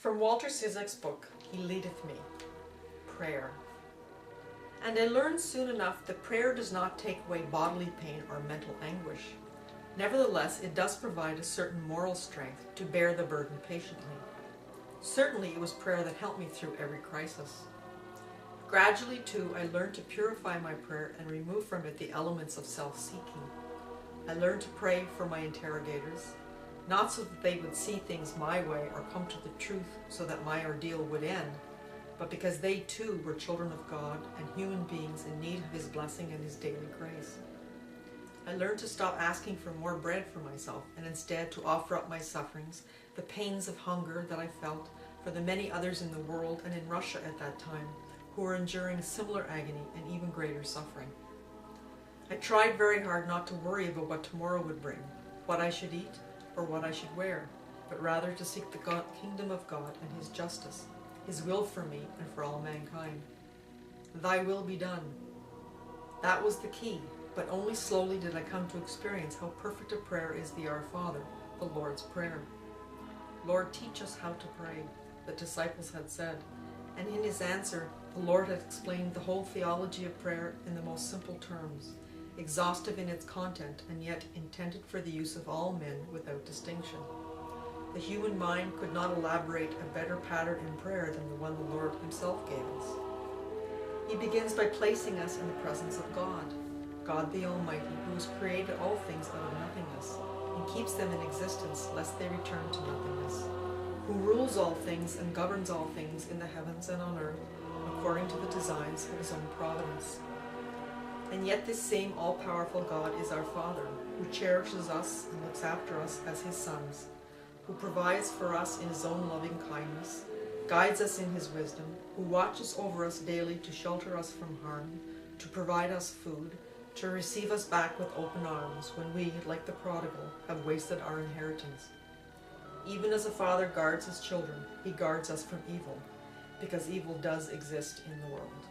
From Walter Ciszek's book, Leadeth Me Prayer. And I learned soon enough that prayer does not take away bodily pain or mental anguish. Nevertheless, it does provide a certain moral strength to bear the burden patiently. Certainly, it was prayer that helped me through every crisis. Gradually, too, I learned to purify my prayer and remove from it the elements of self-seeking. I learned to pray for my interrogators, not so that they would see things my way or come to the truth so that my ordeal would end, but because they too were children of God and human beings in need of His blessing and His daily grace. I learned to stop asking for more bread for myself and instead to offer up my sufferings, the pains of hunger that I felt, for the many others in the world and in Russia at that time who were enduring similar agony and even greater suffering. I tried very hard not to worry about what tomorrow would bring, what I should eat, or what I should wear, but rather to seek the kingdom of God and His justice, His will for me and for all mankind. Thy will be done. That was the key, but only slowly did I come to experience how perfect a prayer is the Our Father, the Lord's Prayer. Lord, teach us how to pray, the disciples had said, and in His answer, the Lord had explained the whole theology of prayer in the most simple terms, exhaustive in its content and yet intended for the use of all men without distinction. The human mind could not elaborate a better pattern in prayer than the one the Lord Himself gave us. He begins by placing us in the presence of God, God the Almighty, who has created all things out of nothingness and keeps them in existence lest they return to nothingness, who rules all things and governs all things in the heavens and on earth according to the designs of His own providence. And yet this same all-powerful God is our Father, who cherishes us and looks after us as His sons, who provides for us in His own loving kindness, guides us in His wisdom, who watches over us daily to shelter us from harm, to provide us food, to receive us back with open arms when we, like the prodigal, have wasted our inheritance. Even as a father guards his children, He guards us from evil, because evil does exist in the world.